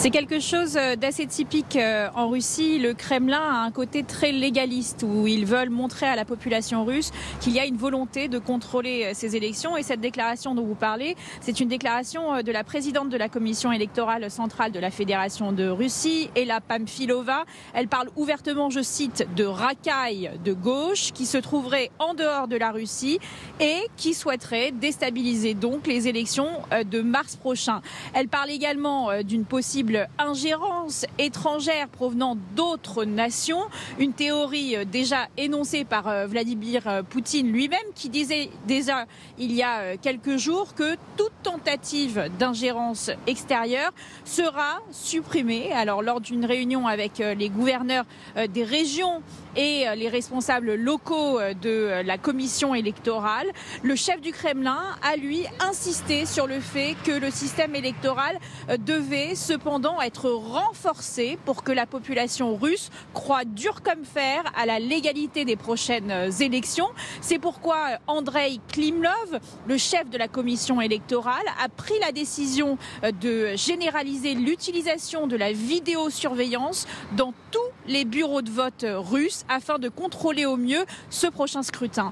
C'est quelque chose d'assez typique en Russie. Le Kremlin a un côté très légaliste où ils veulent montrer à la population russe qu'il y a une volonté de contrôler ces élections. Et cette déclaration dont vous parlez, c'est une déclaration de la présidente de la commission électorale centrale de la Fédération de Russie, Ella Pamfilova. Elle parle ouvertement, je cite, de racailles de gauche qui se trouveraient en dehors de la Russie et qui souhaiteraient déstabiliser donc les élections de mars prochain. Elle parle également d'une possible ingérence étrangère provenant d'autres nations, une théorie déjà énoncée par Vladimir Poutine lui-même qui disait déjà il y a quelques jours que toute tentative d'ingérence extérieure sera supprimée. Alors lors d'une réunion avec les gouverneurs des régions et les responsables locaux de la commission électorale, le chef du Kremlin a lui insisté sur le fait que le système électoral devait cependant être renforcé pour que la population russe croie dur comme fer à la légalité des prochaines élections. C'est pourquoi Andrei Klimlov, le chef de la commission électorale, a pris la décision de généraliser l'utilisation de la vidéosurveillance dans tous les bureaux de vote russes afin de contrôler au mieux ce prochain scrutin.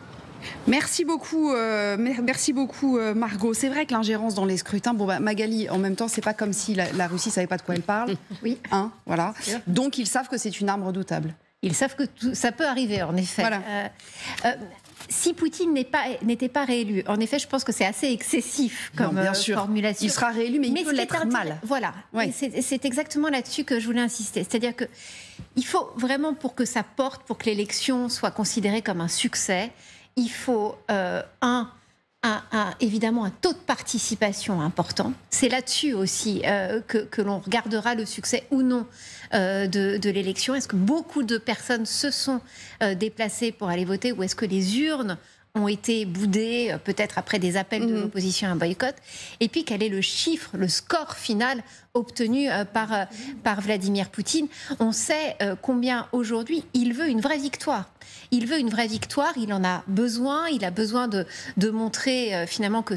Merci beaucoup Margot. C'est vrai que l'ingérence dans les scrutins, Magali, en même temps, c'est pas comme si la Russie savait pas de quoi elle parle. Oui. Voilà. Donc ils savent que c'est une arme redoutable. Ils savent que ça peut arriver, en effet. Voilà. Si Poutine n'était pas réélu, en effet, je pense que c'est assez excessif comme formulation. Il sera réélu, mais il peut l'être mal. Voilà. Ouais. C'est exactement là-dessus que je voulais insister. C'est-à-dire que il faut vraiment, pour que ça porte, pour que l'élection soit considérée comme un succès, il faut évidemment un taux de participation important. C'est là-dessus aussi que l'on regardera le succès ou non de l'élection. Est-ce que beaucoup de personnes se sont déplacées pour aller voter ou est-ce que les urnes ont été boudées, peut-être après des appels de l'opposition à un boycott? Et puis, quel est le chiffre, le score final obtenu par Vladimir Poutine? On sait combien aujourd'hui il veut une vraie victoire. Il veut une vraie victoire, il en a besoin, il a besoin de montrer finalement que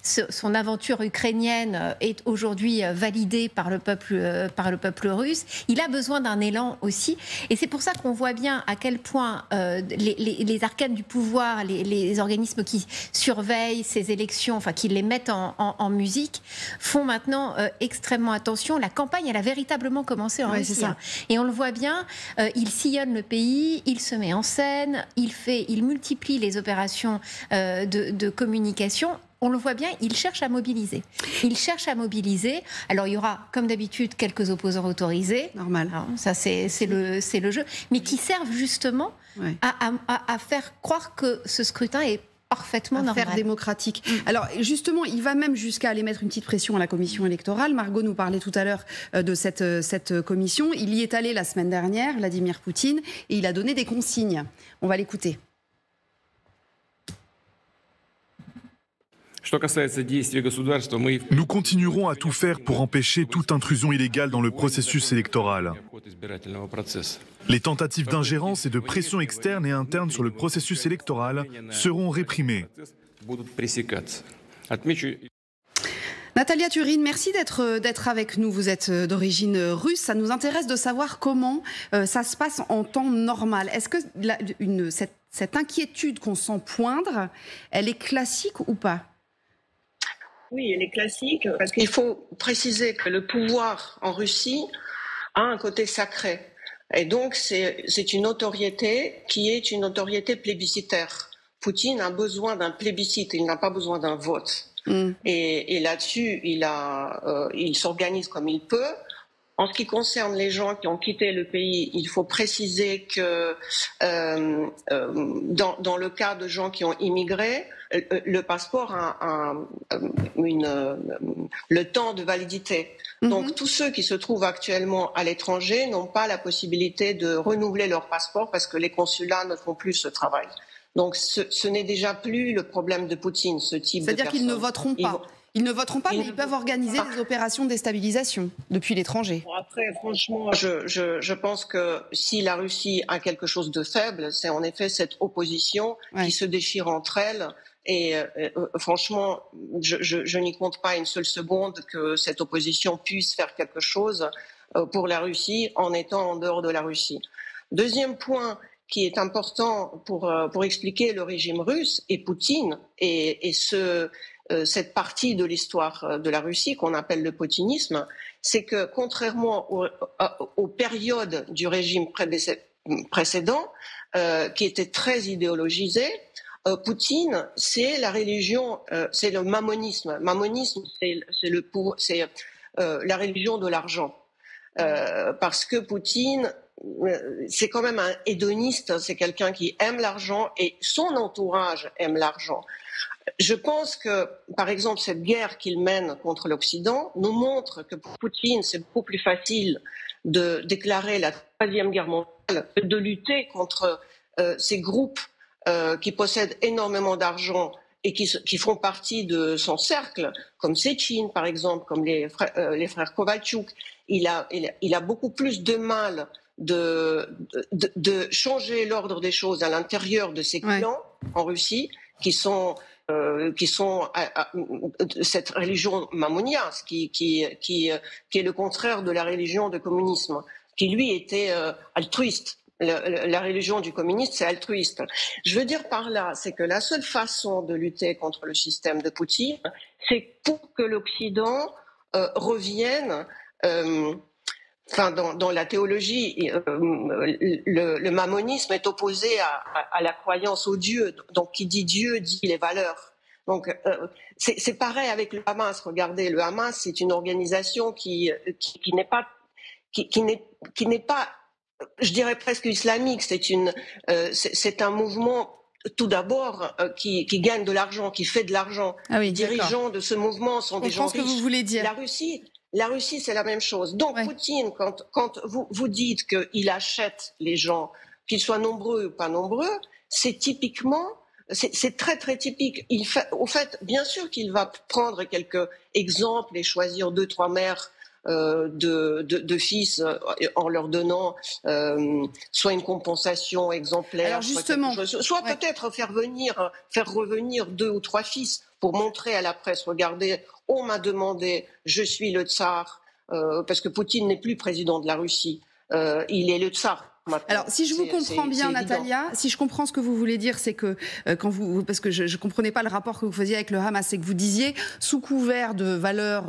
son aventure ukrainienne est aujourd'hui validée par le peuple russe. Il a besoin d'un élan aussi. Et c'est pour ça qu'on voit bien à quel point les arcanes du pouvoir, les organismes qui surveillent ces élections, enfin qui les mettent en musique, font maintenant extrêmement attention. La campagne, elle a véritablement commencé en Russie. Et on le voit bien, il sillonne le pays, il se met en scène, il multiplie les opérations de communication. On le voit bien, il cherche à mobiliser. Alors, il y aura, comme d'habitude, quelques opposants autorisés. Normal. Alors, ça, c'est le jeu. Mais qui servent justement à faire croire que ce scrutin est parfaitement normal. Faire démocratique. Alors justement, il va même jusqu'à aller mettre une petite pression à la commission électorale. Margot nous parlait tout à l'heure de cette commission. Il y est allé la semaine dernière, Vladimir Poutine, et il a donné des consignes. On va l'écouter. Nous continuerons à tout faire pour empêcher toute intrusion illégale dans le processus électoral. Les tentatives d'ingérence et de pression externe et interne sur le processus électoral seront réprimées. Natalia Turine, merci d'être avec nous. Vous êtes d'origine russe. Ça nous intéresse de savoir comment ça se passe en temps normal. Est-ce que cette inquiétude qu'on sent poindre, elle est classique ou pas ? Oui, elle est classique, parce qu'il faut préciser que le pouvoir en Russie a un côté sacré. Et donc, c'est une autorité qui est une autorité plébiscitaire. Poutine a besoin d'un plébiscite, il n'a pas besoin d'un vote. Et là-dessus, il s'organise comme il peut. En ce qui concerne les gens qui ont quitté le pays, il faut préciser que dans le cas de gens qui ont immigré, le passeport a le temps de validité. Donc tous ceux qui se trouvent actuellement à l'étranger n'ont pas la possibilité de renouveler leur passeport parce que les consulats ne font plus ce travail. Donc ce n'est déjà plus le problème de Poutine, ce type de personnes. C'est-à-dire qu'ils ne voteront pas. Ils ne voteront pas, mais ils peuvent organiser des opérations de déstabilisation depuis l'étranger. Après, franchement, je pense que si la Russie a quelque chose de faible, c'est en effet cette opposition qui se déchire entre elles Et franchement, je n'y compte pas une seule seconde que cette opposition puisse faire quelque chose pour la Russie en étant en dehors de la Russie. Deuxième point qui est important pour expliquer le régime russe et Poutine et cette partie de l'histoire de la Russie qu'on appelle le poutinisme, c'est que contrairement aux périodes du régime précédent, qui étaient très idéologisées, Poutine, c'est la religion, c'est le mammonisme. Mammonisme, c'est la religion de l'argent, parce que Poutine, c'est quand même un hédoniste, c'est quelqu'un qui aime l'argent et son entourage aime l'argent. Je pense que, par exemple, cette guerre qu'il mène contre l'Occident nous montre que pour Poutine, c'est beaucoup plus facile de déclarer la Troisième Guerre mondiale, de lutter contre ces groupes qui possèdent énormément d'argent et qui font partie de son cercle, comme Sechin, par exemple, comme les frères Kovalchuk. Il a beaucoup plus de mal de changer l'ordre des choses à l'intérieur de ses clans en Russie, qui sont cette religion mammoniaste, qui est le contraire de la religion du communisme, qui lui était altruiste. La religion du communiste, c'est altruiste. Je veux dire par là, c'est que la seule façon de lutter contre le système de Poutine, c'est pour que l'Occident revienne. Dans la théologie, le mammonisme est opposé à la croyance au Dieu. Donc, qui dit Dieu dit les valeurs. Donc, c'est pareil avec le Hamas. Regardez, le Hamas, c'est une organisation qui n'est pas, je dirais presque islamique. C'est un mouvement, tout d'abord, qui gagne de l'argent, qui fait de l'argent. Ah oui, les dirigeants de ce mouvement sont des gens riches. Je pense que vous voulez dire. La Russie, c'est la même chose. Donc, Poutine, quand vous dites qu'il achète les gens, qu'ils soient nombreux ou pas nombreux, c'est typiquement, c'est très très typique. Au fait, bien sûr qu'il va prendre quelques exemples et choisir 2-3 mères de fils en leur donnant soit une compensation exemplaire, alors justement, soit peut-être faire revenir 2 ou 3 fils pour montrer à la presse, regardez, on m'a demandé, je suis le tsar, parce que Poutine n'est plus président de la Russie, il est le tsar. Maintenant. Alors, si je vous comprends bien, Natalia, si je comprends ce que vous voulez dire, c'est que parce que je comprenais pas le rapport que vous faisiez avec le Hamas, c'est que vous disiez sous couvert de valeurs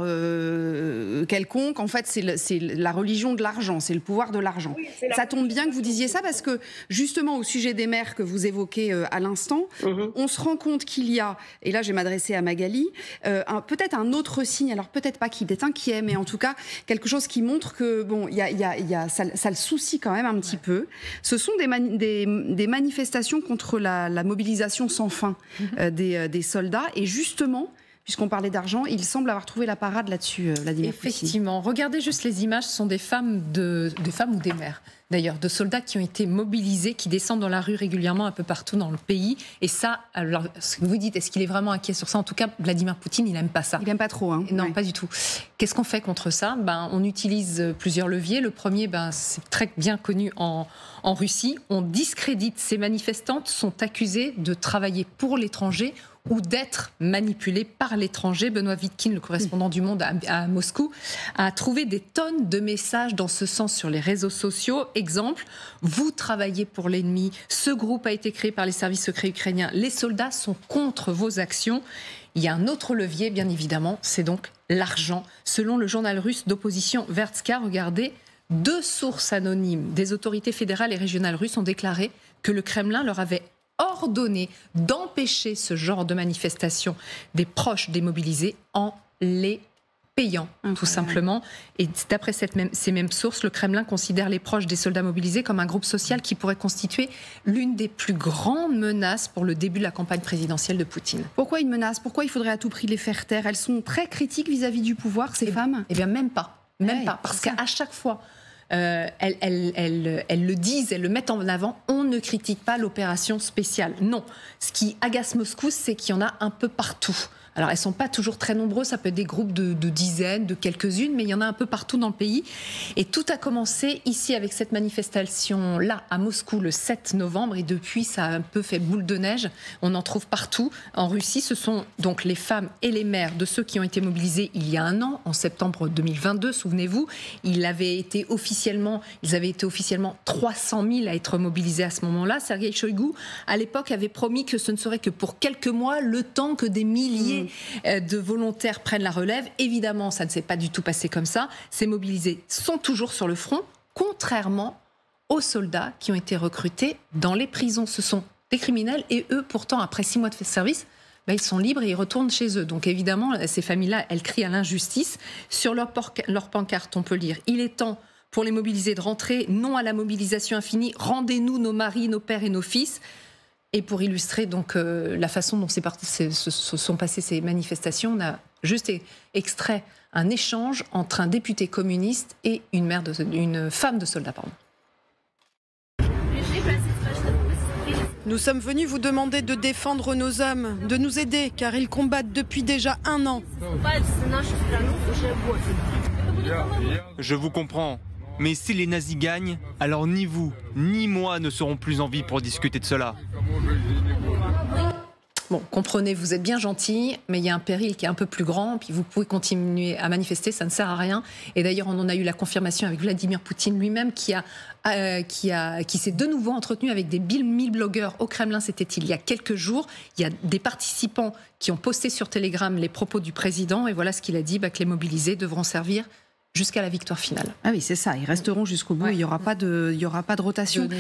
quelconques, en fait, c'est la religion de l'argent, c'est le pouvoir de l'argent. Oui, ça tombe bien que vous disiez ça parce que justement au sujet des mères que vous évoquez à l'instant, on se rend compte qu'il y a, et là je vais m'adresser à Magali, peut-être un autre signe, alors peut-être pas qu'il est inquiet, mais en tout cas quelque chose qui montre que bon, il y a ça le soucie quand même un petit peu. Ce sont des manifestations contre la mobilisation sans fin des soldats. Et justement, puisqu'on parlait d'argent, il semble avoir trouvé la parade là-dessus, Vladimir Poutine. Effectivement. Regardez juste les images, ce sont des femmes ou des mères, d'ailleurs, de soldats qui ont été mobilisés, qui descendent dans la rue régulièrement un peu partout dans le pays. Et ça, alors, ce que vous dites, est-ce qu'il est vraiment inquiet sur ça? En tout cas, Vladimir Poutine, il n'aime pas ça. Il n'aime pas trop, hein. Non, pas du tout. Qu'est-ce qu'on fait contre ça? On utilise plusieurs leviers. Le premier, c'est très bien connu en Russie. On discrédite ces manifestantes, sont accusées de travailler pour l'étranger ou d'être manipulés par l'étranger. Benoît Vitkin, le correspondant du Monde à Moscou, a trouvé des tonnes de messages dans ce sens sur les réseaux sociaux. Exemple, vous travaillez pour l'ennemi, ce groupe a été créé par les services secrets ukrainiens, les soldats sont contre vos actions. Il y a un autre levier, bien évidemment, c'est donc l'argent. Selon le journal russe d'opposition Vertska, regardez, 2 sources anonymes des autorités fédérales et régionales russes ont déclaré que le Kremlin leur avait ordonné d'empêcher ce genre de manifestation des proches des mobilisés en les payant, tout simplement. Et d'après ces mêmes sources, le Kremlin considère les proches des soldats mobilisés comme un groupe social qui pourrait constituer l'une des plus grandes menaces pour le début de la campagne présidentielle de Poutine. Pourquoi une menace? Pourquoi il faudrait à tout prix les faire taire? Elles sont très critiques vis-à-vis du pouvoir, ces femmes? Eh bien, même pas. Parce qu'à chaque fois, elles le disent, elles le mettent en avant, on ne critique pas l'opération spéciale. Non. Ce qui agace Moscou, c'est qu'il y en a un peu partout. Alors, elles ne sont pas toujours très nombreuses, ça peut être des groupes de dizaines, de quelques-unes, mais il y en a un peu partout dans le pays. Et tout a commencé ici avec cette manifestation-là à Moscou le 7 novembre, et depuis, ça a un peu fait boule de neige. On en trouve partout. En Russie, ce sont donc les femmes et les mères de ceux qui ont été mobilisés il y a un an, en septembre 2022, souvenez-vous. Ils avaient été officiellement 300 000 à être mobilisés à ce moment-là. Sergueï Shoïgu, à l'époque, avait promis que ce ne serait que pour quelques mois, le temps que des milliers de volontaires prennent la relève. Évidemment, ça ne s'est pas du tout passé comme ça. Ces mobilisés sont toujours sur le front, contrairement aux soldats qui ont été recrutés dans les prisons. Ce sont des criminels et eux, pourtant, après 6 mois de service, ils sont libres et ils retournent chez eux. Donc évidemment, ces familles-là, elles crient à l'injustice. Sur leur pancarte, on peut lire « Il est temps pour les mobilisés de rentrer, non à la mobilisation infinie, rendez-nous nos maris, nos pères et nos fils ». Et pour illustrer donc la façon dont se sont passées ces manifestations, on a juste extrait un échange entre un député communiste et une femme de soldat. Nous sommes venus vous demander de défendre nos hommes, de nous aider, car ils combattent depuis déjà 1 an. Je vous comprends, mais si les nazis gagnent, alors ni vous, ni moi ne serons plus en vie pour discuter de cela. Bon, comprenez, vous êtes bien gentil, mais il y a un péril qui est un peu plus grand, puis vous pouvez continuer à manifester, ça ne sert à rien. Et d'ailleurs, on en a eu la confirmation avec Vladimir Poutine lui-même, qui s'est de nouveau entretenu avec des 1000 blogueurs au Kremlin. C'était il y a quelques jours. Il y a des participants qui ont posté sur Telegram les propos du président, et voilà ce qu'il a dit, que les mobilisés devront servir jusqu'à la victoire finale. Ah oui, c'est ça, ils resteront jusqu'au bout, il n'y aura pas de rotation. Non.